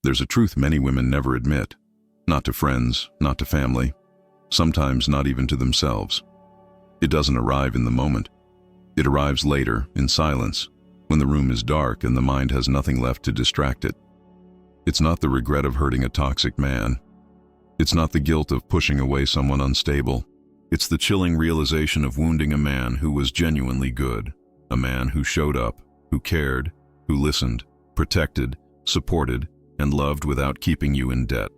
There's a truth many women never admit. Not to friends, not to family, sometimes not even to themselves. It doesn't arrive in the moment. It arrives later, in silence, when the room is dark and the mind has nothing left to distract it. It's not the regret of hurting a toxic man. It's not the guilt of pushing away someone unstable. It's the chilling realization of wounding a man who was genuinely good, a man who showed up, who cared, who listened, protected, supported, and loved without keeping you in debt.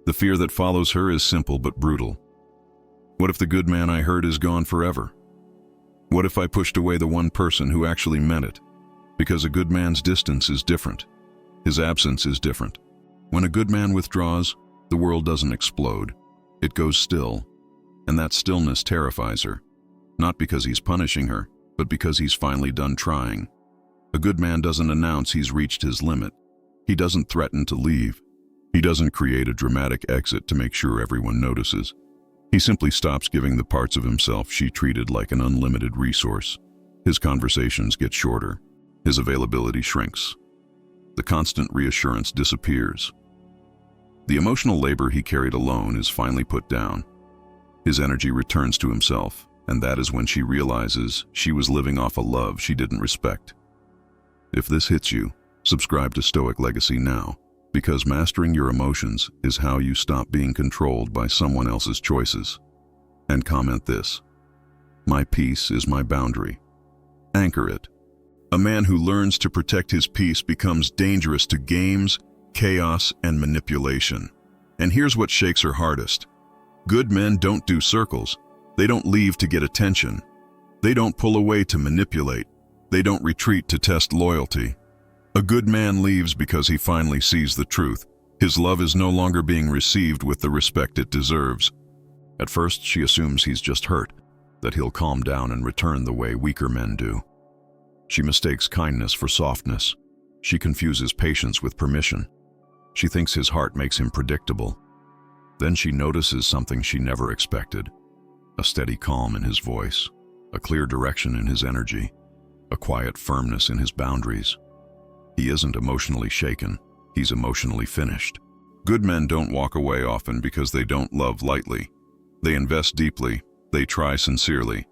The fear that follows her is simple but brutal. What if the good man I hurt is gone forever? What if I pushed away the one person who actually meant it? Because a good man's distance is different. His absence is different. When a good man withdraws, the world doesn't explode. It goes still. And that stillness terrifies her. Not because he's punishing her, but because he's finally done trying. A good man doesn't announce he's reached his limit. He doesn't threaten to leave. He doesn't create a dramatic exit to make sure everyone notices. He simply stops giving the parts of himself she treated like an unlimited resource. His conversations get shorter. His availability shrinks. The constant reassurance disappears. The emotional labor he carried alone is finally put down. His energy returns to himself, and that is when she realizes she was living off a love she didn't respect. If this hits you, subscribe to Stoic Legacy now, because mastering your emotions is how you stop being controlled by someone else's choices. And comment this: my peace is my boundary. Anchor it. A man who learns to protect his peace becomes dangerous to games, chaos, and manipulation. And here's what shakes her hardest. Good men don't do circles. They don't leave to get attention. They don't pull away to manipulate. They don't retreat to test loyalty. A good man leaves because he finally sees the truth. His love is no longer being received with the respect it deserves. At first, she assumes he's just hurt, that he'll calm down and return the way weaker men do. She mistakes kindness for softness. She confuses patience with permission. She thinks his heart makes him predictable. Then she notices something she never expected. A steady calm in his voice, a clear direction in his energy, a quiet firmness in his boundaries. He isn't emotionally shaken, he's emotionally finished. Good men don't walk away often because they don't love lightly. They invest deeply, they try sincerely,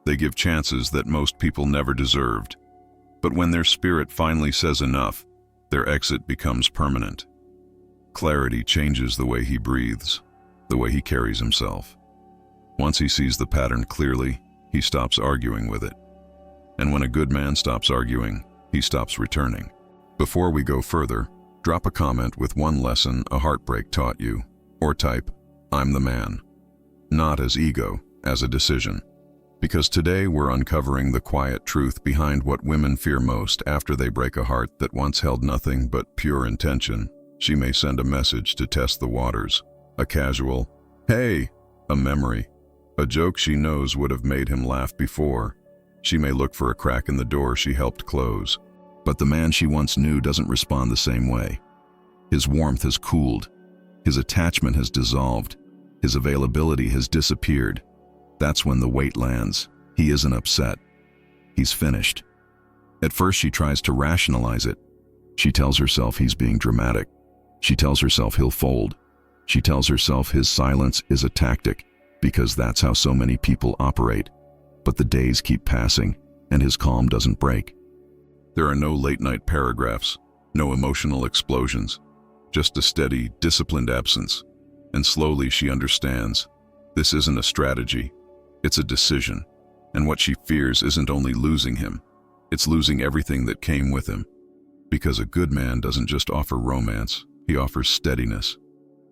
they give chances that most people never deserved. But when their spirit finally says enough, their exit becomes permanent. Clarity changes the way he breathes, the way he carries himself. Once he sees the pattern clearly, he stops arguing with it. And when a good man stops arguing, he stops returning. Before we go further, drop a comment with one lesson a heartbreak taught you, or type, "I'm the man." Not as ego, as a decision. Because today we're uncovering the quiet truth behind what women fear most after they break a heart that once held nothing but pure intention. She may send a message to test the waters, a casual, "Hey," a memory, a joke she knows would have made him laugh before. She may look for a crack in the door she helped close. But the man she once knew doesn't respond the same way. His warmth has cooled. His attachment has dissolved. His availability has disappeared. That's when the weight lands. He isn't upset. He's finished. At first she tries to rationalize it. She tells herself he's being dramatic. She tells herself he'll fold. She tells herself his silence is a tactic, because that's how so many people operate. But the days keep passing, and his calm doesn't break. There are no late-night paragraphs, no emotional explosions, just a steady, disciplined absence. And slowly she understands, this isn't a strategy, it's a decision. And what she fears isn't only losing him, it's losing everything that came with him. Because a good man doesn't just offer romance, he offers steadiness.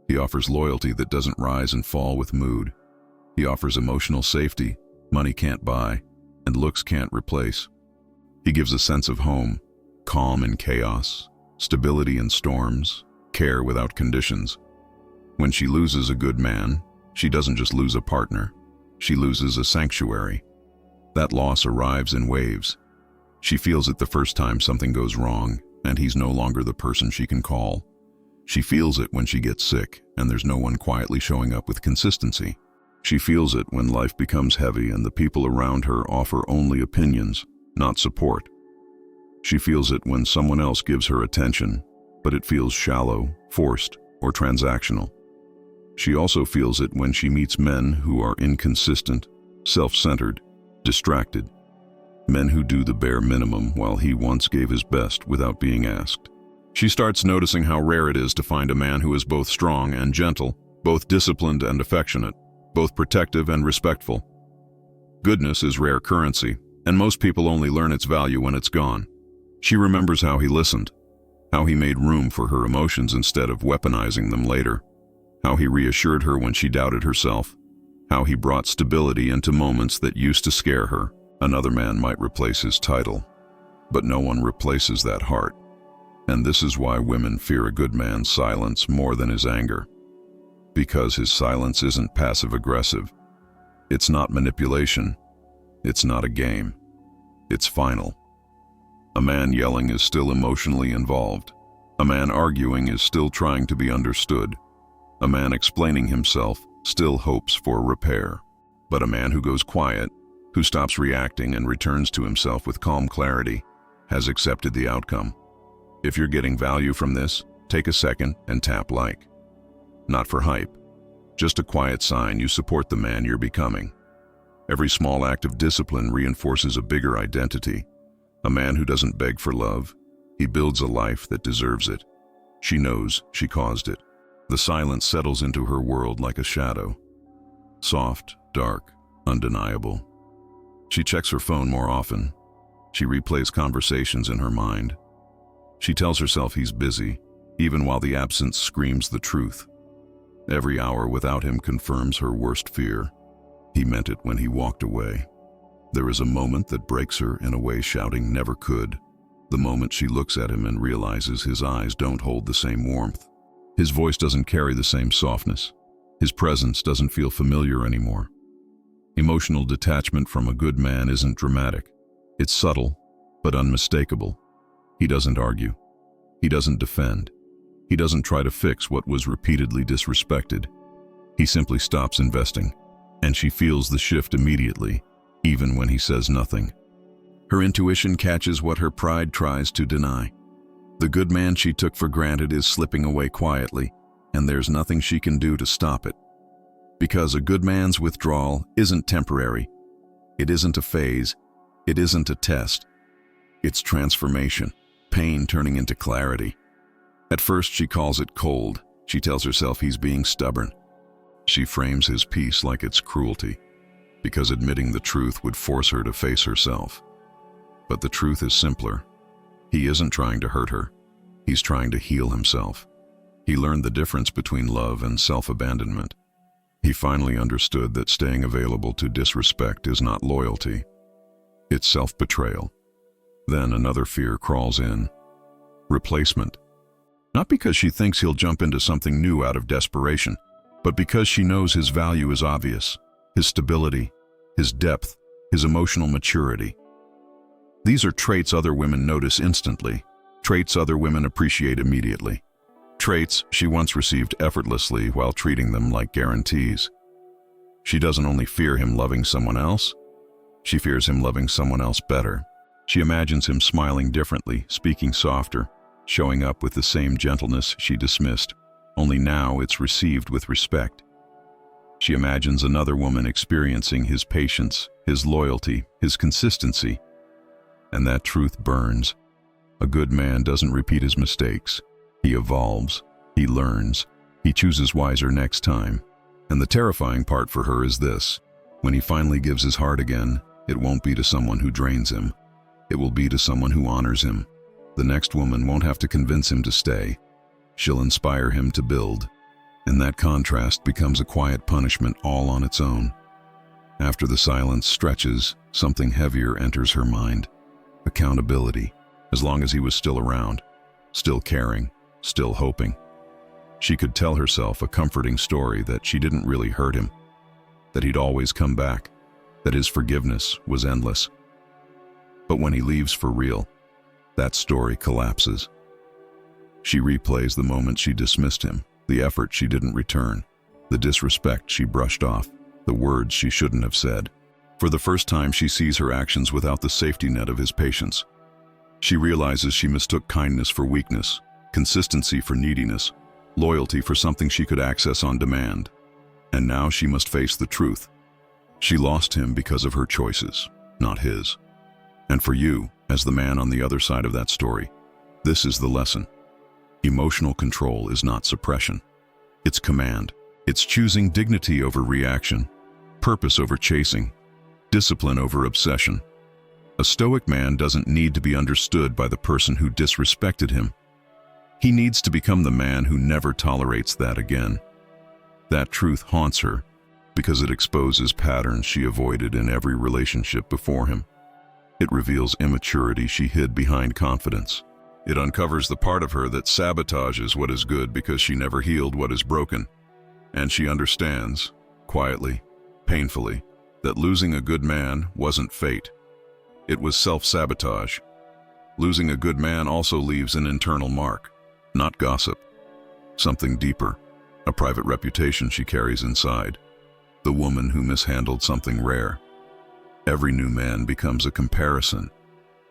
He offers loyalty that doesn't rise and fall with mood. He offers emotional safety money can't buy, and looks can't replace. He gives a sense of home, calm in chaos, stability in storms, care without conditions. When she loses a good man, she doesn't just lose a partner, she loses a sanctuary. That loss arrives in waves. She feels it the first time something goes wrong, and he's no longer the person she can call. She feels it when she gets sick, and there's no one quietly showing up with consistency. She feels it when life becomes heavy and the people around her offer only opinions, not support. She feels it when someone else gives her attention, but it feels shallow, forced, or transactional. She also feels it when she meets men who are inconsistent, self-centered, distracted. Men who do the bare minimum while he once gave his best without being asked. She starts noticing how rare it is to find a man who is both strong and gentle, both disciplined and affectionate, both protective and respectful. Goodness is rare currency, and most people only learn its value when it's gone. She remembers how he listened, how he made room for her emotions instead of weaponizing them later, how he reassured her when she doubted herself, how he brought stability into moments that used to scare her. Another man might replace his title, but no one replaces that heart. And this is why women fear a good man's silence more than his anger. Because his silence isn't passive-aggressive. It's not manipulation. It's not a game. It's final. A man yelling is still emotionally involved. A man arguing is still trying to be understood. A man explaining himself still hopes for repair. But a man who goes quiet, who stops reacting and returns to himself with calm clarity, has accepted the outcome. If you're getting value from this, take a second and tap like. Not for hype, just a quiet sign you support the man you're becoming. Every small act of discipline reinforces a bigger identity. A man who doesn't beg for love, he builds a life that deserves it. She knows she caused it. The silence settles into her world like a shadow. Soft, dark, undeniable. She checks her phone more often. She replays conversations in her mind. She tells herself he's busy, even while the absence screams the truth. Every hour without him confirms her worst fear. He meant it when he walked away. There is a moment that breaks her in a way shouting never could. The moment she looks at him and realizes his eyes don't hold the same warmth. His voice doesn't carry the same softness. His presence doesn't feel familiar anymore. Emotional detachment from a good man isn't dramatic. It's subtle, but unmistakable. He doesn't argue. He doesn't defend. He doesn't try to fix what was repeatedly disrespected. He simply stops investing, and she feels the shift immediately, even when he says nothing. Her intuition catches what her pride tries to deny. The good man she took for granted is slipping away quietly, and there's nothing she can do to stop it. Because a good man's withdrawal isn't temporary. It isn't a phase. It isn't a test. It's transformation, pain turning into clarity. At first she calls it cold. She tells herself he's being stubborn. She frames his peace like it's cruelty, because admitting the truth would force her to face herself. But the truth is simpler. He isn't trying to hurt her. He's trying to heal himself. He learned the difference between love and self-abandonment. He finally understood that staying available to disrespect is not loyalty. It's self-betrayal. Then another fear crawls in. Replacement. Not because she thinks he'll jump into something new out of desperation, but because she knows his value is obvious. His stability, his depth, his emotional maturity. These are traits other women notice instantly, traits other women appreciate immediately, traits she once received effortlessly while treating them like guarantees. She doesn't only fear him loving someone else, she fears him loving someone else better. She imagines him smiling differently, speaking softer, showing up with the same gentleness she dismissed, only now it's received with respect. She imagines another woman experiencing his patience, his loyalty, his consistency. And that truth burns. A good man doesn't repeat his mistakes. He evolves. He learns. He chooses wiser next time. And the terrifying part for her is this. When he finally gives his heart again, it won't be to someone who drains him. It will be to someone who honors him. The next woman won't have to convince him to stay. She'll inspire him to build. And that contrast becomes a quiet punishment all on its own. After the silence stretches, something heavier enters her mind. Accountability. As long as he was still around, still caring, still hoping. She could tell herself a comforting story that she didn't really hurt him, that he'd always come back, that his forgiveness was endless. But when he leaves for real, that story collapses. She replays the moment she dismissed him, the effort she didn't return, the disrespect she brushed off, the words she shouldn't have said. For the first time, she sees her actions without the safety net of his patience. She realizes she mistook kindness for weakness, consistency for neediness, loyalty for something she could access on demand. And now she must face the truth. She lost him because of her choices, not his. And for you, as the man on the other side of that story, this is the lesson. Emotional control is not suppression. It's command. It's choosing dignity over reaction, purpose over chasing, discipline over obsession. A Stoic man doesn't need to be understood by the person who disrespected him. He needs to become the man who never tolerates that again. That truth haunts her because it exposes patterns she avoided in every relationship before him. It reveals immaturity she hid behind confidence. It uncovers the part of her that sabotages what is good because she never healed what is broken. And she understands, quietly, painfully, that losing a good man wasn't fate. It was self-sabotage. Losing a good man also leaves an internal mark, not gossip. Something deeper, a private reputation she carries inside. The woman who mishandled something rare. Every new man becomes a comparison.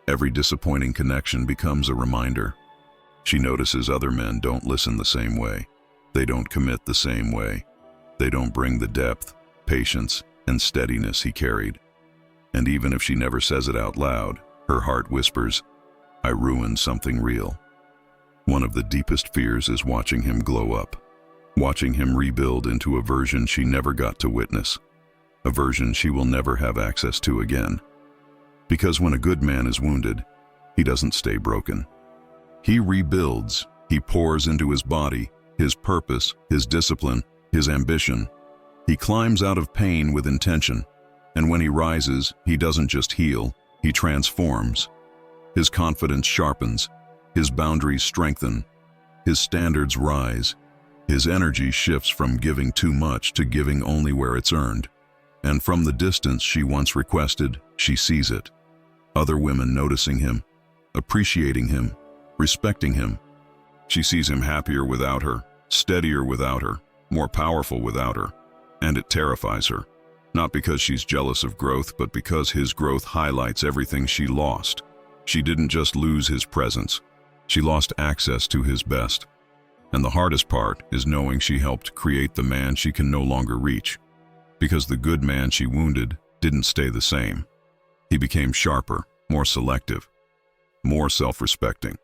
Every disappointing connection becomes a reminder. She notices other men don't listen the same way. They don't commit the same way. They don't bring the depth, patience, and steadiness he carried. And even if she never says it out loud, her heart whispers, "I ruined something real." One of the deepest fears is watching him glow up, watching him rebuild into a version she never got to witness, a version she will never have access to again. Because when a good man is wounded, he doesn't stay broken. He rebuilds. He pours into his body, his purpose, his discipline, his ambition. He climbs out of pain with intention. And when he rises, he doesn't just heal, he transforms. His confidence sharpens, his boundaries strengthen, his standards rise. His energy shifts from giving too much to giving only where it's earned. And from the distance she once requested, she sees it. Other women noticing him, appreciating him, respecting him. She sees him happier without her, steadier without her, more powerful without her. And it terrifies her. Not because she's jealous of growth, but because his growth highlights everything she lost. She didn't just lose his presence. She lost access to his best. And the hardest part is knowing she helped create the man she can no longer reach. Because the good man she wounded didn't stay the same. He became sharper, more selective, more self-respecting.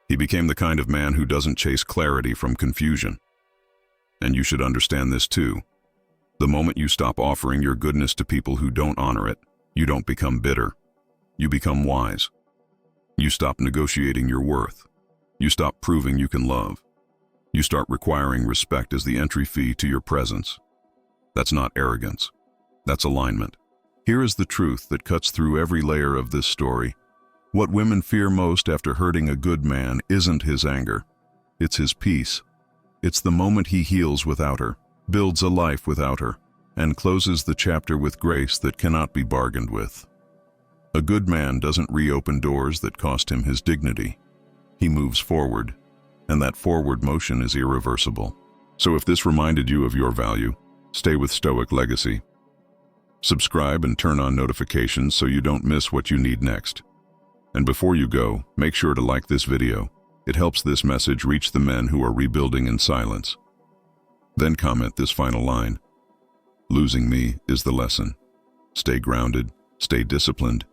He became the kind of man who doesn't chase clarity from confusion. And you should understand this too. The moment you stop offering your goodness to people who don't honor it, you don't become bitter. You become wise. You stop negotiating your worth. You stop proving you can love. You start requiring respect as the entry fee to your presence. That's not arrogance. That's alignment. Here is the truth that cuts through every layer of this story. What women fear most after hurting a good man isn't his anger. It's his peace. It's the moment he heals without her, builds a life without her, and closes the chapter with grace that cannot be bargained with. A good man doesn't reopen doors that cost him his dignity. He moves forward, and that forward motion is irreversible. So if this reminded you of your value, stay with Stoic Legacy. Subscribe and turn on notifications so you don't miss what you need next. And before you go, make sure to like this video. It helps this message reach the men who are rebuilding in silence. Then comment this final line. Losing me is the lesson. Stay grounded, stay disciplined,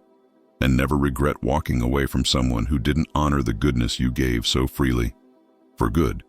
and never regret walking away from someone who didn't honor the goodness you gave so freely. For good.